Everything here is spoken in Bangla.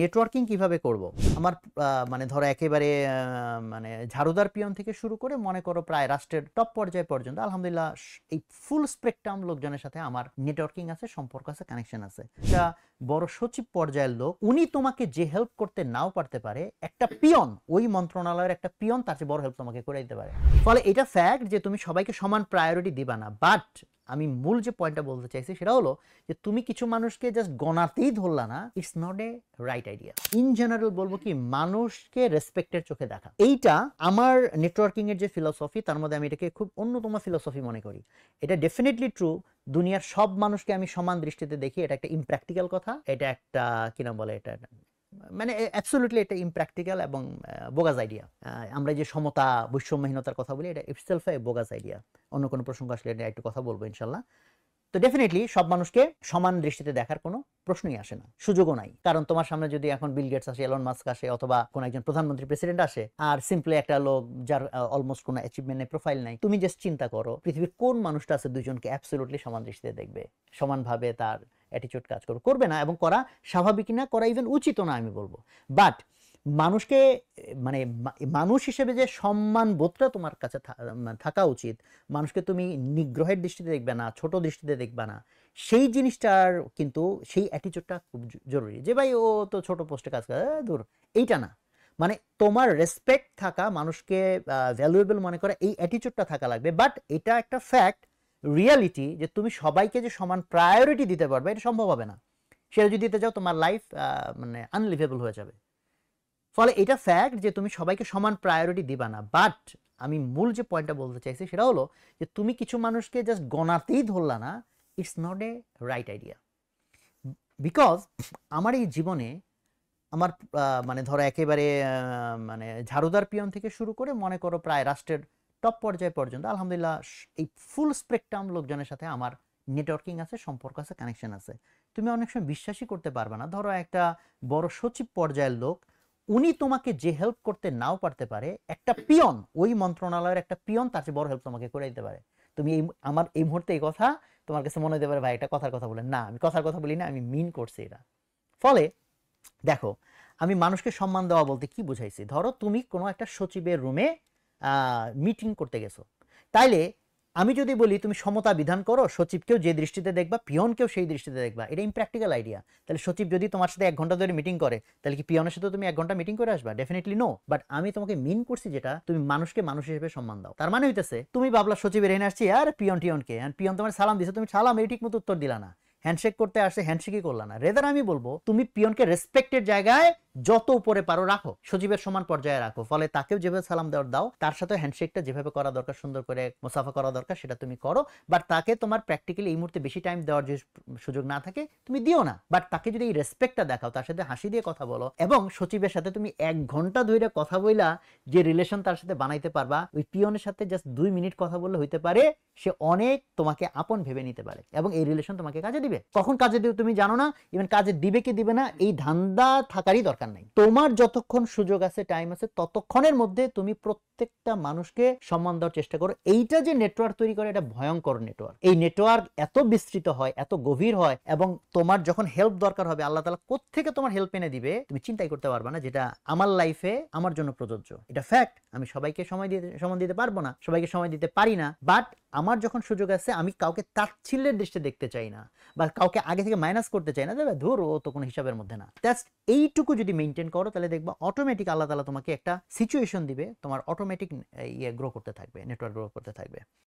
নেটওয়ার্কিং কিভাবে করব? আমার মানে ধরো একেবারে মানে ঝাড়ুদার পিয়ন থেকে শুরু করে মনে করো প্রায় রাষ্ট্রের টপ পর্যায় পর্যন্ত আলহামদুলিল্লাহ এই ফুল স্পেকট্রাম লোকজনের সাথে আমার নেটওয়ার্কিং আছে, সম্পর্ক আছে, কানেকশন আছে। একটা বড় সচিব পর্যায়ের লোক, উনি তোমাকে যে হেল্প করতে নাও পারতে পারে, একটা পিয়ন, ওই মন্ত্রণালয়ের একটা পিয়ন তার চেয়ে বড় হেল্প তোমাকে করে দিতে পারে। ফলে এটা ফ্যাক্ট যে তুমি সবাইকে সমান প্রায়োরিটি দিবা না, বাট আমি মূল যে পয়েন্টটা বলতে চাইছি সেটা হলো যে তুমি কিছু মানুষকে জাস্ট গণাতেই ধরলা না, it's not a right idea. In general বলবো কি, মানুষকে রেসপেক্টের চোখে দেখা, এইটা আমার নেটওয়ার্কিং এর যে ফিলসফি তার মধ্যে আমি এটাকে খুব অন্যতম ফিলসফি মনে করি। এটা ডেফিনেটলি ট্রু, দুনিয়ার সব মানুষকে আমি সমান দৃষ্টিতে দেখি, এটা একটা ইমপ্র্যাকটিক্যাল কথা, এটা একটা কি নাম বলে, এটা মানে অ্যাবসলিউটলি এটা ইমপ্র্যাকটিক্যাল এবং বোগাস আইডিয়া। আমরা যে সমতা বৈষম্যহীনতার কথা বলি, এটা ইটসেলফ এ বোগাস আইডিয়া। অন্য কোনো প্রসঙ্গ আসলে এটা একটু কথা বলবো ইনশাল্লাহ। তো ডেফিনেটলি সব মানুষকে সমান দৃষ্টিতে দেখার কোনো প্রশ্নই আসে না, সুযোগও নাই। কারণ তোমার সামনে যদি এখন বিল গেটস আসে, এলন মাস্ক আসে, অথবা কোন একজন প্রধানমন্ত্রী প্রেসিডেন্ট আসে, আর সিম্পলি একটা লোক যার অলমোস্ট কোনো অ্যাচিভমেন্ট নেই, প্রোফাইল নাই, তুমি জাস্ট চিন্তা করো পৃথিবীর কোন মানুষটা আছে দুইজনকে অ্যাবসলিউটলি সমান দৃষ্টিতে দেখবে, সমানভাবে তার অ্যাটিটিউড কাজ করবে না, এবং করা স্বাভাবিক না, করা ইভেন উচিত না আমি বলবো। বাট মানুষকে মানে মানুষ হিসেবে যে সম্মান বোধটা তোমার কাছে থাকা উচিত, মানুষকে তুমি নিগ্রহের দৃষ্টিতে দেখবে না, ছোট দৃষ্টিতে দেখবে না, সেই জিনিসটার কিন্তু সেই অ্যাটিটিউডটা খুব জরুরি। যে ভাই ও তো ছোট পোস্টে কাজ করে, দূর, এইটা না। মানে তোমার রেসপেক্ট থাকা, মানুষকে ভ্যালুয়েবল মনে করা, এই অ্যাটিটিউডটা থাকা লাগবে। বাট এটা একটা ফ্যাক্ট, রিয়ালিটি, যে তুমি সবাইকে যে সমান প্রায়োরিটি দিতে পারবে এটা সম্ভব হবে না। সেটা যদি দিতে যাও তোমার লাইফ মানে আনলিভেবল হয়ে যাবে। ফলে এটা ফ্যাক্ট যে তুমি সবাইকে সমান প্রায়োরিটি দিবা না, বাট আমি মূল যে পয়েন্টটা বলতে চাইছি সেটা হলো যে তুমি কিছু মানুষকে জাস্ট গণাতেই ধরলা না, it's not a right idea. Because আমার এই জীবনে আমার মানে ধরো একেবারে মানে ঝাড়ুদার পিয়ন থেকে শুরু করে মনে করো প্রায় রাষ্ট্রের টপ পর্যায় পর্যন্ত আলহামদুলিল্লাহ এই ফুল স্পেকট্রাম লোকজনের সাথে আমার নেটওয়ার্কিং আছে, সম্পর্ক আছে, কানেকশন আছে। তুমি অনেক সময় বিশ্বাসই করতে পারবে না, ধরো একটা বড় সচিব পর্যায়ের লোক, উনি তোমাকে যে হেল্প করতে নাও পারতে পারে, একটা পিয়ন, ওই মন্ত্রণালয়ের একটা পিয়ন তার চেয়ে বড় হেল্প তোমাকে করে দিতে পারে। তুমি আমার এই মুহূর্তে এই কথা তোমার কাছে মনে হতে পারে ভাই এটা কথার কথা বলেন, না আমি কথার কথা বলি না, আমি মিন করছি এটা। ফলে দেখো, আমি মানুষকে সম্মান দেওয়া বলতে কি বুঝাইছি, ধরো তুমি কোনো একটা সচিবের রুমে মিটিং করতে গেছো, তাইলে আমি যদি বলি তুমি সমতা বিধান করো, সচিবকেও যে দৃষ্টিতে দেখবা, পিয়নকেও সেই দৃষ্টিতে দেখবা, এটা ইমপ্র্যাকটিক্যাল আইডিয়া। তাহলে সচিব যদি তোমার সাথে 1 ঘন্টা ধরে মিটিং করে, তাহলে কি পিয়নের সাথে তুমি 1 ঘন্টা মিটিং করে আসবা? Definitely no. বাট আমি তোমাকে মিন করছি যেটা, তুমি মানুষকে মানুষ হিসেবে সম্মান দাও। তার মানে হইতেছে তুমি ভাবলা সচিবের এনে আসছি আর পিয়ন টিয়নকে, পিয়ন তোমার সালাম দিছে, তুমি সালাম এই ঠিক মতো উত্তর দিলা না, হ্যান্ডশেক করতে আসে হ্যান্ডশেকই করলা না। রেদার আমি বলবো তুমি পিয়নকে রেসপেক্টের জায়গায় যত উপরে পারো রাখো, সচিবের সমান পর্যায়ে রাখো। ফলে তাকেও যেভাবে সালাম দেওয়ার দাও, তার সাথে হ্যান্ডশেকটা যেভাবে করা দরকার, সুন্দর করে মুসাফা করা দরকার, সেটা তুমি করো। বাট তাকে তোমার প্র্যাকটিক্যালি এই মুহূর্তে বেশি টাইম দেওয়ার যে সুযোগ না থাকে তুমি দিও না। বাট তাকে যদি এই রেসপেক্টটা দেখাও, তার সাথে হাসি দিয়ে কথা বলো, এবং সচিবের সাথে তুমি 1 ঘন্টা ধরে কথা বইলা যে রিলেশন তার সাথে বানাইতে পারবা, ওই পিয়নের সাথে জাস্ট 2 মিনিট কথা বললে হইতে পারে সে অনেক তোমাকে আপন ভেবে নিতে পারে, এবং এই রিলেশন তোমাকে কাজে দিবে। কখন কাজে দিবে তুমি জানো না, ইভেন কাজে দিবে কি দিবে না এই ধান্দা থাকারই দরকার নাই। তোমার যতক্ষণ সুযোগ আছে, টাইম আছে, ততক্ষণের মধ্যে তুমি প্রত্যেকটা মানুষকে সম্মান দেওয়ার চেষ্টা করো। এইটা যে নেটওয়ার্ক তৈরি করে, এটা ভয়ঙ্কর নেটওয়ার্ক। এই নেটওয়ার্ক এত বিস্তৃত হয়, এত গভীর হয়, এবং তোমার যখন হেল্প দরকার হবে, আল্লাহ তাআলা কোত্থেকে তোমার হেল্প এনে দিবে তুমি চিন্তাই করতে পারবে না, যেটা আমার লাইফে আমার জন্য প্রযোজ্য। এটা ফ্যাক্ট। আমি সবাইকে সময় দিতে পারবো না, সবাইকে সময় দিতে পারি না, বাট আমার যখন সুযোগ আছে আমি কাউকে তাচ্ছিল্যের দৃষ্টিতে দেখতে চাই না, বা কাউকে আগে থেকে মাইনাস করতে চাই না, দেবে ধর ও তো কোনো হিসাবের মধ্যে না। জাস্ট এইটুকু যদি মেনটেন করো, তাহলে দেখবা অটোমেটিক আল্লাহ তাআলা তোমাকে একটা সিচুয়েশন দিবে, তোমার অটোমেটিক গ্রো করতে থাকবে, নেটওয়ার্ক গ্রো করতে থাকবে।